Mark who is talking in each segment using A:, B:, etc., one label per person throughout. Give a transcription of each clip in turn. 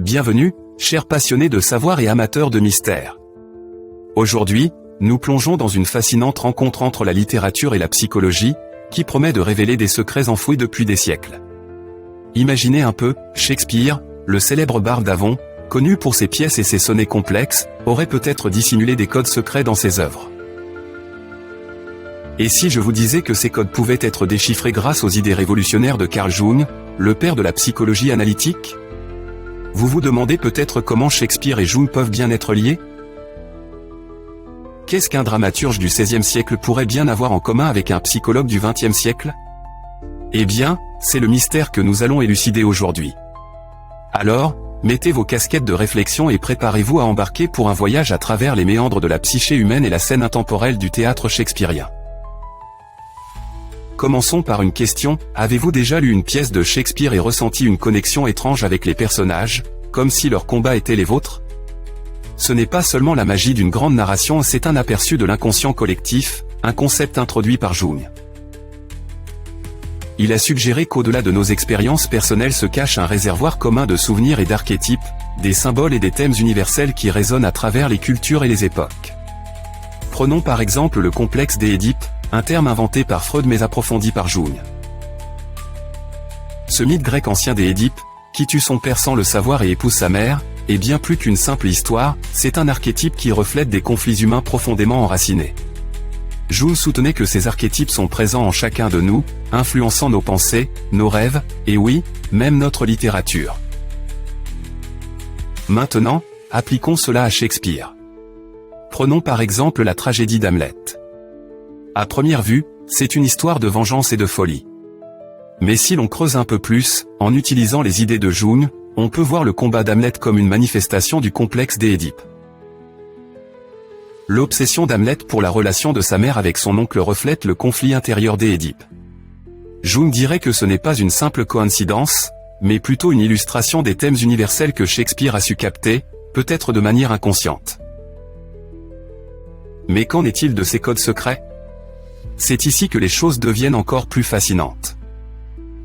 A: Bienvenue, chers passionnés de savoir et amateurs de mystère. Aujourd'hui, nous plongeons dans une fascinante rencontre entre la littérature et la psychologie, qui promet de révéler des secrets enfouis depuis des siècles. Imaginez un peu, Shakespeare, le célèbre barde d'Avon, connu pour ses pièces et ses sonnets complexes, aurait peut-être dissimulé des codes secrets dans ses œuvres. Et si je vous disais que ces codes pouvaient être déchiffrés grâce aux idées révolutionnaires de Carl Jung, le père de la psychologie analytique ? Vous vous demandez peut-être comment Shakespeare et Jung peuvent bien être liés ? Qu'est-ce qu'un dramaturge du XVIe siècle pourrait bien avoir en commun avec un psychologue du XXe siècle ? Eh bien, c'est le mystère que nous allons élucider aujourd'hui. Alors, mettez vos casquettes de réflexion et préparez-vous à embarquer pour un voyage à travers les méandres de la psyché humaine et la scène intemporelle du théâtre shakespearien. Commençons par une question, avez-vous déjà lu une pièce de Shakespeare et ressenti une connexion étrange avec les personnages, comme si leurs combats étaient les vôtres ? Ce n'est pas seulement la magie d'une grande narration, c'est un aperçu de l'inconscient collectif, un concept introduit par Jung. Il a suggéré qu'au-delà de nos expériences personnelles se cache un réservoir commun de souvenirs et d'archétypes, des symboles et des thèmes universels qui résonnent à travers les cultures et les époques. Prenons par exemple le complexe d'Édipe, un terme inventé par Freud mais approfondi par Jung. Ce mythe grec ancien d'Édipe, qui tue son père sans le savoir et épouse sa mère, est bien plus qu'une simple histoire, c'est un archétype qui reflète des conflits humains profondément enracinés. Jung soutenait que ces archétypes sont présents en chacun de nous, influençant nos pensées, nos rêves, et oui, même notre littérature. Maintenant, appliquons cela à Shakespeare. Prenons par exemple la tragédie d'Hamlet. À première vue, c'est une histoire de vengeance et de folie. Mais si l'on creuse un peu plus, en utilisant les idées de Jung, on peut voir le combat d'Hamlet comme une manifestation du complexe d'Édipe. L'obsession d'Hamlet pour la relation de sa mère avec son oncle reflète le conflit intérieur d'Édipe. Jung dirait que ce n'est pas une simple coïncidence, mais plutôt une illustration des thèmes universels que Shakespeare a su capter, peut-être de manière inconsciente. Mais qu'en est-il de ces codes secrets ? C'est ici que les choses deviennent encore plus fascinantes.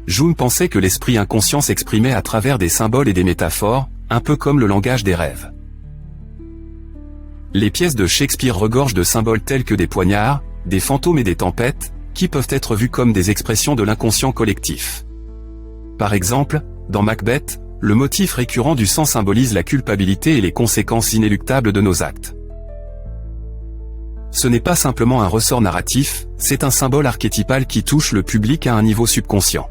A: Jung pensait que l'esprit inconscient s'exprimait à travers des symboles et des métaphores, un peu comme le langage des rêves. Les pièces de Shakespeare regorgent de symboles tels que des poignards, des fantômes et des tempêtes, qui peuvent être vus comme des expressions de l'inconscient collectif. Par exemple, dans Macbeth, le motif récurrent du sang symbolise la culpabilité et les conséquences inéluctables de nos actes. Ce n'est pas simplement un ressort narratif, c'est un symbole archétypal qui touche le public à un niveau subconscient.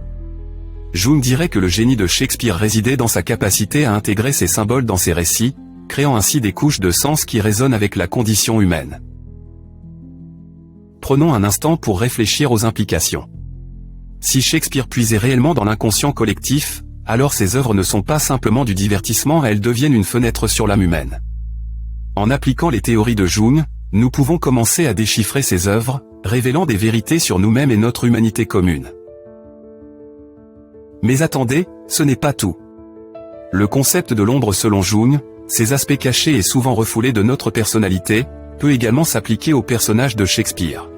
A: Jung dirait que le génie de Shakespeare résidait dans sa capacité à intégrer ces symboles dans ses récits, créant ainsi des couches de sens qui résonnent avec la condition humaine. Prenons un instant pour réfléchir aux implications. Si Shakespeare puisait réellement dans l'inconscient collectif, alors ses œuvres ne sont pas simplement du divertissement, elles deviennent une fenêtre sur l'âme humaine. En appliquant les théories de Jung, nous pouvons commencer à déchiffrer ces œuvres, révélant des vérités sur nous-mêmes et notre humanité commune. Mais attendez, ce n'est pas tout. Le concept de l'ombre selon Jung, ces aspects cachés et souvent refoulés de notre personnalité, peut également s'appliquer aux personnages de Shakespeare.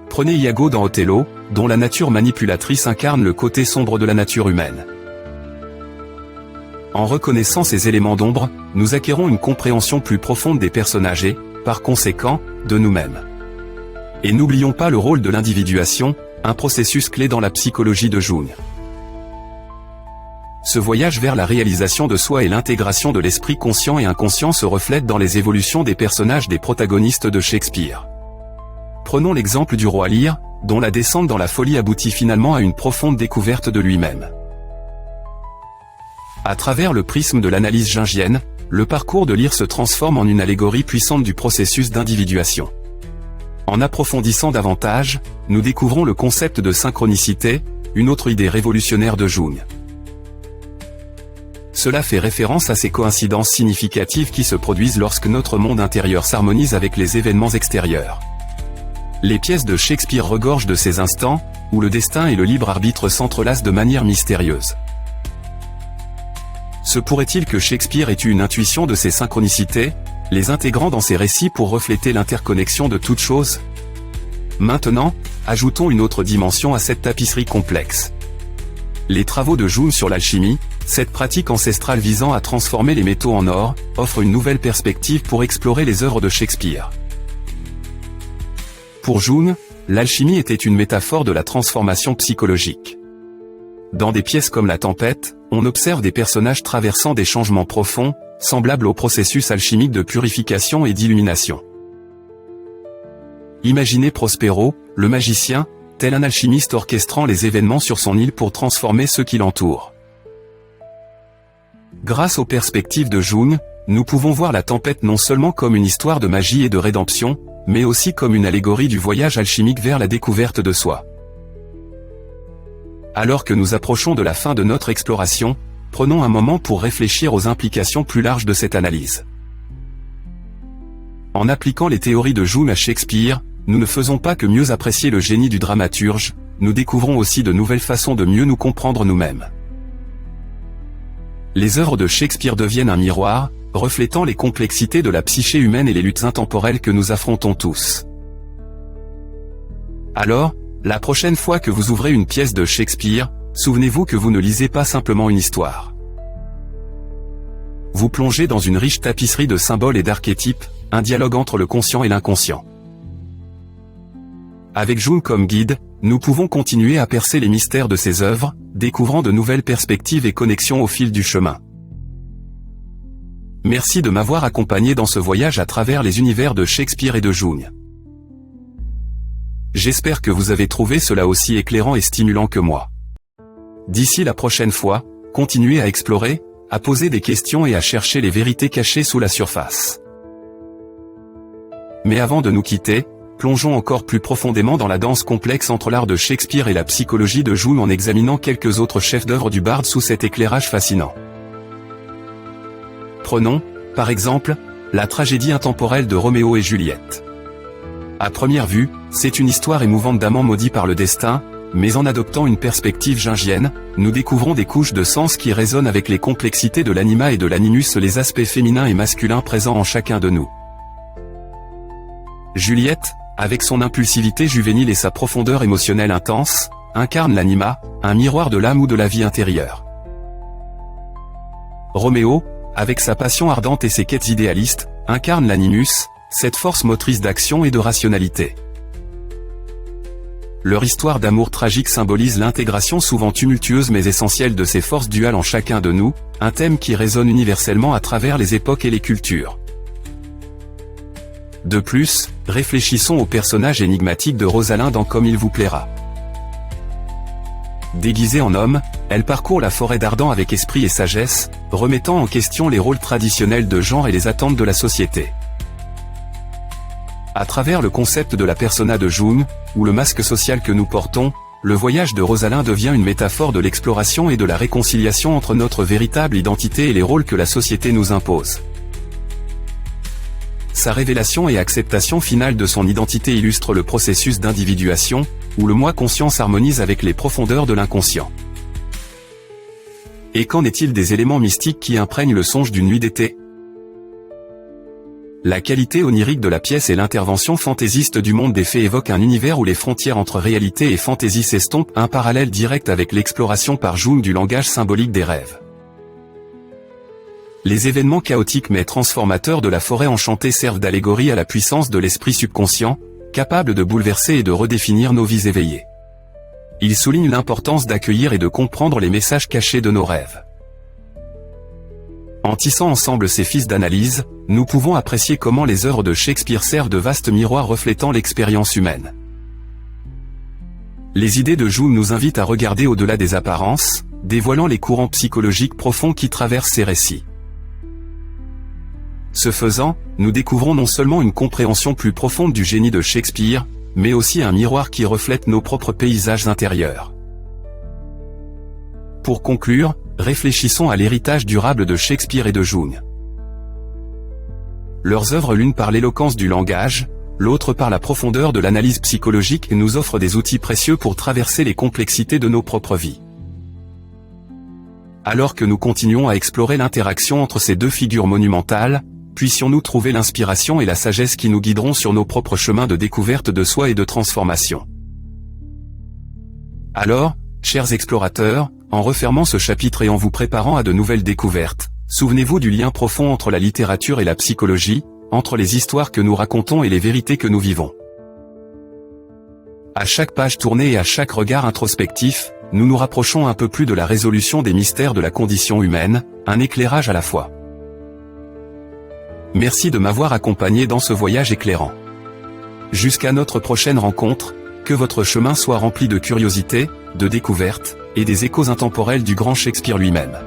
A: Prenez Iago dans Othello, dont la nature manipulatrice incarne le côté sombre de la nature humaine. En reconnaissant ces éléments d'ombre, nous acquérons une compréhension plus profonde des personnages et, par conséquent, de nous-mêmes. Et n'oublions pas le rôle de l'individuation, un processus clé dans la psychologie de Jung. Ce voyage vers la réalisation de soi et l'intégration de l'esprit conscient et inconscient se reflètent dans les évolutions des personnages des protagonistes de Shakespeare. Prenons l'exemple du roi Lear, dont la descente dans la folie aboutit finalement à une profonde découverte de lui-même. À travers le prisme de l'analyse jungienne, le parcours de Lear se transforme en une allégorie puissante du processus d'individuation. En approfondissant davantage, nous découvrons le concept de synchronicité, une autre idée révolutionnaire de Jung. Cela fait référence à ces coïncidences significatives qui se produisent lorsque notre monde intérieur s'harmonise avec les événements extérieurs. Les pièces de Shakespeare regorgent de ces instants, où le destin et le libre arbitre s'entrelacent de manière mystérieuse. Se pourrait-il que Shakespeare ait eu une intuition de ces synchronicités, les intégrant dans ses récits pour refléter l'interconnexion de toutes choses ? Maintenant, ajoutons une autre dimension à cette tapisserie complexe. Les travaux de Jung sur l'alchimie, Cette pratique ancestrale visant à transformer les métaux en or, offre une nouvelle perspective pour explorer les œuvres de Shakespeare. Pour Jung, l'alchimie était une métaphore de la transformation psychologique. Dans des pièces comme La Tempête, on observe des personnages traversant des changements profonds, semblables au processus alchimique de purification et d'illumination. Imaginez Prospero, le magicien, tel un alchimiste orchestrant les événements sur son île pour transformer ceux qui l'entourent. Grâce aux perspectives de Jung, nous pouvons voir La Tempête non seulement comme une histoire de magie et de rédemption, mais aussi comme une allégorie du voyage alchimique vers la découverte de soi. Alors que nous approchons de la fin de notre exploration, prenons un moment pour réfléchir aux implications plus larges de cette analyse. En appliquant les théories de Jung à Shakespeare, nous ne faisons pas que mieux apprécier le génie du dramaturge, nous découvrons aussi de nouvelles façons de mieux nous comprendre nous-mêmes. Les œuvres de Shakespeare deviennent un miroir, reflétant les complexités de la psyché humaine et les luttes intemporelles que nous affrontons tous. Alors, la prochaine fois que vous ouvrez une pièce de Shakespeare, souvenez-vous que vous ne lisez pas simplement une histoire. Vous plongez dans une riche tapisserie de symboles et d'archétypes, un dialogue entre le conscient et l'inconscient. Avec Jung comme guide, nous pouvons continuer à percer les mystères de ses œuvres, découvrant de nouvelles perspectives et connexions au fil du chemin. Merci de m'avoir accompagné dans ce voyage à travers les univers de Shakespeare et de Jung. J'espère que vous avez trouvé cela aussi éclairant et stimulant que moi. D'ici la prochaine fois, continuez à explorer, à poser des questions et à chercher les vérités cachées sous la surface. Mais avant de nous quitter, plongeons encore plus profondément dans la danse complexe entre l'art de Shakespeare et la psychologie de Jung en examinant quelques autres chefs-d'œuvre du barde sous cet éclairage fascinant. Prenons, par exemple, la tragédie intemporelle de Roméo et Juliette. À première vue, c'est une histoire émouvante d'amants maudits par le destin, mais en adoptant une perspective jungienne, nous découvrons des couches de sens qui résonnent avec les complexités de l'anima et de l'animus, les aspects féminins et masculins présents en chacun de nous. Juliette, avec son impulsivité juvénile et sa profondeur émotionnelle intense, incarne l'anima, un miroir de l'âme ou de la vie intérieure. Roméo, avec sa passion ardente et ses quêtes idéalistes, incarne l'animus, cette force motrice d'action et de rationalité. Leur histoire d'amour tragique symbolise l'intégration souvent tumultueuse mais essentielle de ces forces duales en chacun de nous, un thème qui résonne universellement à travers les époques et les cultures. De plus, réfléchissons au personnage énigmatique de Rosalind dans Comme il vous plaira. Déguisée en homme, elle parcourt la forêt d'Ardan avec esprit et sagesse, remettant en question les rôles traditionnels de genre et les attentes de la société. À travers le concept de la persona de Jung, ou le masque social que nous portons, le voyage de Rosalind devient une métaphore de l'exploration et de la réconciliation entre notre véritable identité et les rôles que la société nous impose. Sa révélation et acceptation finale de son identité illustre le processus d'individuation, où le moi conscient s'harmonise avec les profondeurs de l'inconscient. Et qu'en est-il des éléments mystiques qui imprègnent le songe d'une nuit d'été ? La qualité onirique de la pièce et l'intervention fantaisiste du monde des fées évoquent un univers où les frontières entre réalité et fantaisie s'estompent, un parallèle direct avec l'exploration par Jung du langage symbolique des rêves. Les événements chaotiques mais transformateurs de la forêt enchantée servent d'allégorie à la puissance de l'esprit subconscient, capable de bouleverser et de redéfinir nos vies éveillées. Ils soulignent l'importance d'accueillir et de comprendre les messages cachés de nos rêves. En tissant ensemble ces fils d'analyse, nous pouvons apprécier comment les œuvres de Shakespeare servent de vastes miroirs reflétant l'expérience humaine. Les idées de Jung nous invitent à regarder au-delà des apparences, dévoilant les courants psychologiques profonds qui traversent ces récits. Ce faisant, nous découvrons non seulement une compréhension plus profonde du génie de Shakespeare, mais aussi un miroir qui reflète nos propres paysages intérieurs. Pour conclure, réfléchissons à l'héritage durable de Shakespeare et de Jung. Leurs œuvres, l'une par l'éloquence du langage, l'autre par la profondeur de l'analyse psychologique, nous offrent des outils précieux pour traverser les complexités de nos propres vies. Alors que nous continuons à explorer l'interaction entre ces deux figures monumentales, puissions-nous trouver l'inspiration et la sagesse qui nous guideront sur nos propres chemins de découverte de soi et de transformation. Alors, chers explorateurs, en refermant ce chapitre et en vous préparant à de nouvelles découvertes, souvenez-vous du lien profond entre la littérature et la psychologie, entre les histoires que nous racontons et les vérités que nous vivons. À chaque page tournée et à chaque regard introspectif, nous nous rapprochons un peu plus de la résolution des mystères de la condition humaine, un éclairage à la fois. Merci de m'avoir accompagné dans ce voyage éclairant. Jusqu'à notre prochaine rencontre, que votre chemin soit rempli de curiosité, de découvertes, et des échos intemporels du grand Shakespeare lui-même.